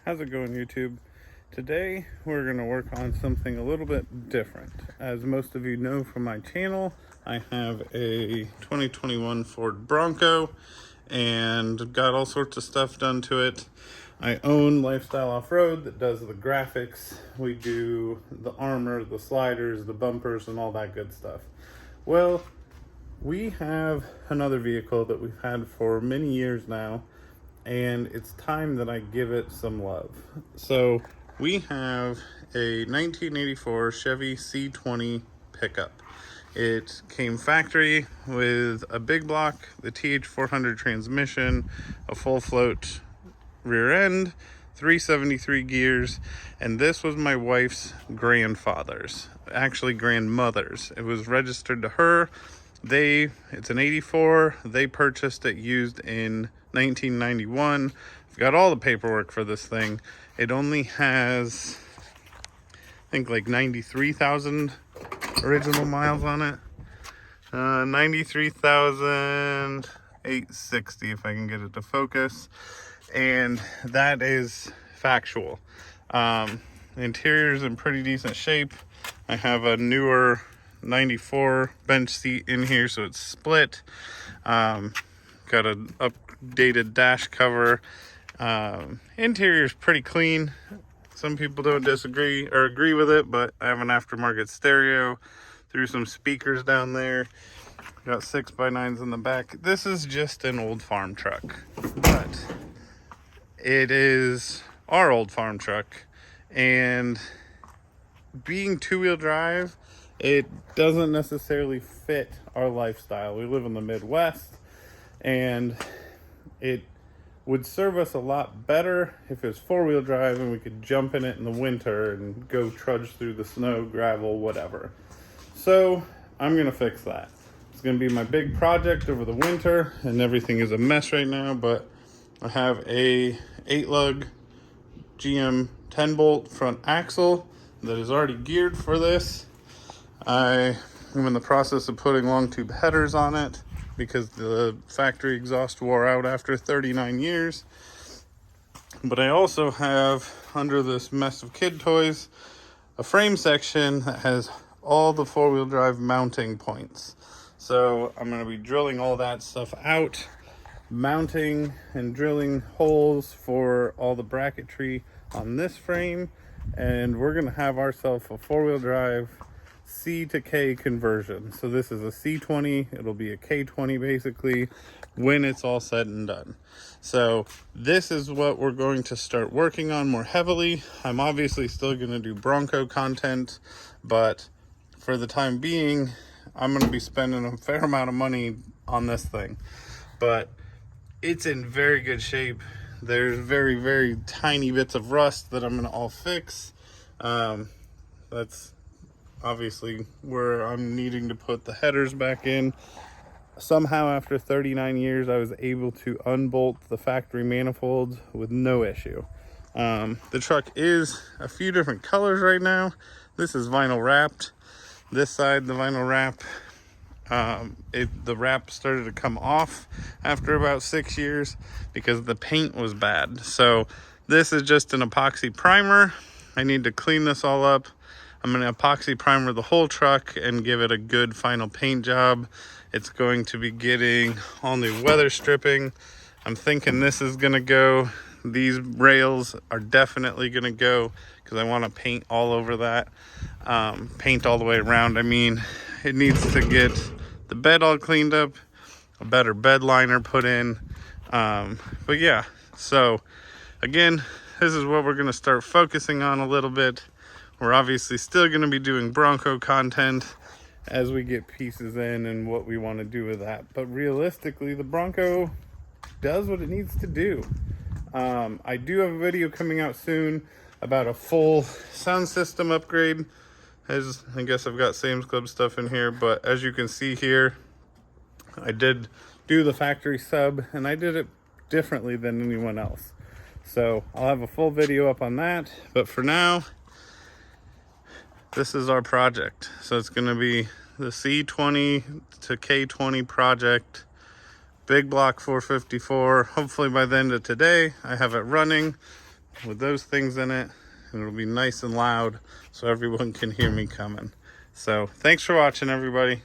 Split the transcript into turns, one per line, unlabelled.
How's it going, YouTube? Today we're going to work on something a little bit different. As most of you know from my channel, I have a 2021 Ford Bronco and got all sorts of stuff done to it. I own Lifestyle Offroad that does the graphics. We do the armor, the sliders, the bumpers, and all that good stuff. Well, we have another vehicle that we've had for many years now, and it's time that I give it some love. So we have a 1984 Chevy C20 pickup. It came factory with a big block, the TH400 transmission, a full float rear end, 373 gears, and this was my wife's grandfather's, actually grandmother's. It was registered to her. It's an 84. They purchased it used in 1991. I've got all the paperwork for this thing. It only has, I think, like 93,000 original miles on it. 93,860 if I can get it to focus. And that is factual. The interior's in pretty decent shape. I have a newer 94 bench seat in here, so it's split. Got an updated dash cover. Interior's pretty clean. Some people don't disagree or agree with it, but I have an aftermarket stereo, threw some speakers down there, got 6x9s in the back. This is just an old farm truck, but it is our old farm truck, and being two-wheel drive, it doesn't necessarily fit our lifestyle. We live in the Midwest, and it would serve us a lot better if it was four-wheel drive and we could jump in it in the winter and go trudge through the snow, gravel, whatever. So I'm gonna fix that. It's gonna be my big project over the winter, and everything is a mess right now, but I have a 8-lug GM 10-bolt front axle that is already geared for this. I am in the process of putting long tube headers on it because the factory exhaust wore out after 39 years. But I also have, under this mess of kid toys, a frame section that has all the four-wheel drive mounting points. So I'm going to be drilling all that stuff out, mounting and drilling holes for all the bracketry on this frame, and we're going to have ourselves a four-wheel drive C to K conversion. So this is a C20, it'll be a K20 basically when it's all said and done. So this is what we're going to start working on more heavily. I'm obviously still going to do Bronco content, but for the time being, I'm going to be spending a fair amount of money on this thing. But it's in very good shape. There's very, very tiny bits of rust that I'm going to all fix. That's obviously where I'm needing to put the headers back in. Somehow after 39 years, I was able to unbolt the factory manifolds with no issue. The truck is a few different colors right now. This is vinyl wrapped. This side, the vinyl wrap, the wrap started to come off after about 6 years because the paint was bad. So this is just an epoxy primer. I need to clean this all up. I'm going to epoxy primer the whole truck and give it a good final paint job. It's going to be getting all new weather stripping. I'm thinking this is going to go. These rails are definitely going to go because I want to paint all over that. Paint all the way around. I mean, it needs to get the bed all cleaned up, a better bed liner put in. But yeah, so again, this is what we're going to start focusing on a little bit. We're obviously still going to be doing Bronco content as we get pieces in and what we want to do with that. But realistically, the Bronco does what it needs to do. I do have a video coming out soon about a full sound system upgrade. As I guess I've got Sam's Club stuff in here, but as you can see here, I did do the factory sub, and I did it differently than anyone else. So I'll have a full video up on that, but for now, this is our project. So it's going to be the C20 to K20 project, big block 454. Hopefully by the end of today, I have it running. with those things in it, and it'll be nice and loud so everyone can hear me coming. So thanks for watching, everybody.